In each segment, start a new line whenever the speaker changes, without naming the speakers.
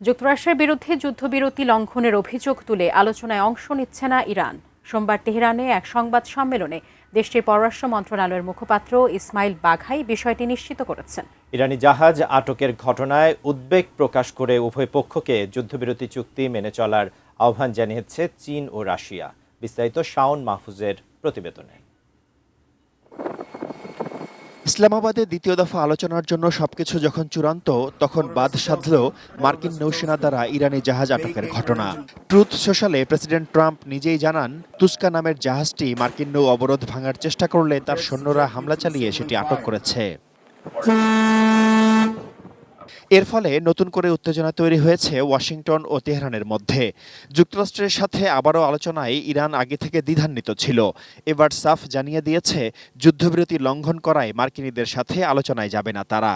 যুক্তরাষ্ট্রের বিরুদ্ধে যুদ্ধবিরতি লঙ্ঘনের অভিযোগ তুলে আলোচনায় অংশ নিচ্ছে না ইরান। সোমবার তেহরানে এক সংবাদ সম্মেলনে দেশটির পররাষ্ট্র মন্ত্রণালয়ের মুখপাত্র ইসমাইল বাঘাই বিষয়টি নিশ্চিত করেছেন।
ইরানি জাহাজ আটকের ঘটনায় উদ্বেগ প্রকাশ করে উভয় পক্ষকে যুদ্ধবিরতি চুক্তি মেনে চলার আহ্বান জানিয়েছে চীন ও রাশিয়া। বিস্তারিত শাওন মাহফুজের প্রতিবেদনে।
ইসলামাবাদে দ্বিতীয় দফা আলোচনার জন্য সবকিছু যখন চূড়ান্ত, তখন বাদ সাধল মার্কিন নৌসেনা দ্বারা ইরানি জাহাজ আটকের ঘটনা। ট্রুথ সোশ্যালে প্রেসিডেন্ট ট্রাম্প নিজেই জানান, তুস্কা নামের জাহাজটি মার্কিন নৌ অবরোধ ভাঙার চেষ্টা করলে তার সৈন্যরা হামলা চালিয়ে সেটি আটক করেছে। এর ফলে নতুন করে উত্তেজনা তৈরি হয়েছে ওয়াশিংটন ও তেহরানের মধ্যে। যুক্তরাষ্ট্রের সাথে আবারও আলোচনায় ইরান আগে থেকে দ্বিধান্বিত ছিল। এবার সাফ জানিয়ে দিয়েছে, যুদ্ধবিরতি লঙ্ঘন করায় মার্কিনীদের সাথে আলোচনায় যাবে না তারা।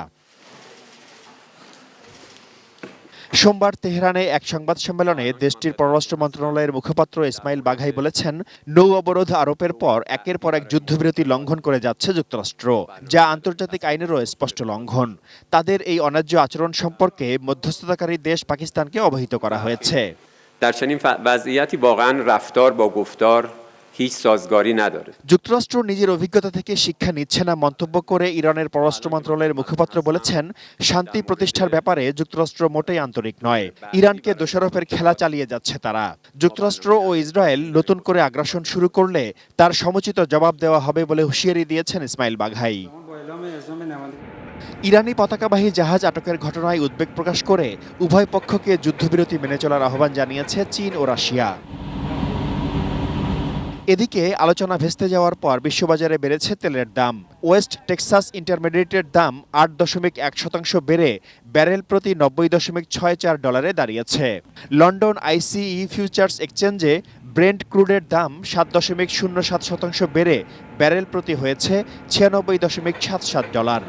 সোমবার তেহরানে এক সংবাদ সম্মেলনে দেশটির পররাষ্ট্র মন্ত্রণালয়ের মুখপাত্র ইসমাইল বাঘাই বলেছেন, নৌ অবরোধ আরোপের পর একের পর এক যুদ্ধবিরতি লঙ্ঘন করে যাচ্ছে যুক্তরাষ্ট্র, যা আন্তর্জাতিক আইনেরও স্পষ্ট লঙ্ঘন। তাদের এই অন্যায্য আচরণ সম্পর্কে মধ্যস্থতাকারী দেশ পাকিস্তানকে অবহিত করা হয়েছে।
در چنین وضعیتی واقعا رفتار با گفتار هیچ سازگاری نداره।
যুক্তরাষ্ট্র নিজের অভিজ্ঞতা থেকে শিক্ষা নিচ্ছে না মন্তব্য করে ইরানের পররাষ্ট্র মন্ত্রণালয়ের মুখপাত্র বলেছেন, শান্তি প্রতিষ্ঠার ব্যাপারে যুক্তরাষ্ট্র মোটেই আন্তরিক নয়। ইরানকে দোষারোপের খেলা চালিয়ে যাচ্ছে তারা। যুক্তরাষ্ট্র ও ইসরায়েল নতুন করে আগ্রাসন শুরু করলে তার সমুচিত জবাব দেওয়া হবে বলে হুঁশিয়ারি দিয়েছেন ইসমাইল বাঘাই। ইরানি পতাকাবাহী জাহাজ আটকের ঘটনায় উদ্বেগ প্রকাশ করে উভয় পক্ষকে যুদ্ধবিরতি মেনে চলার আহ্বান জানিয়েছে চীন ও রাশিয়া। এদিকে আলোচনা ভেস্তে যাওয়ার পর বিশ্ববাজারে বেড়েছে তেলের দাম। ওয়েস্ট টেক্সাস ইন্টারমিডিয়েটের দাম ৮.১% বেড়ে ব্যারেল প্রতি $৯০.৬৪ দাঁড়িয়েছে। লন্ডন আইসিই ফিউচার্স এক্সচেঞ্জে ব্রেন্ট ক্রুডের দাম ৭.০৭% বেড়ে ব্যারেল প্রতি হয়েছে $৯৬.৭৭।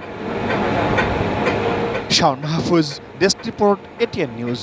Shaon Mahfuz, desk report, ATN news.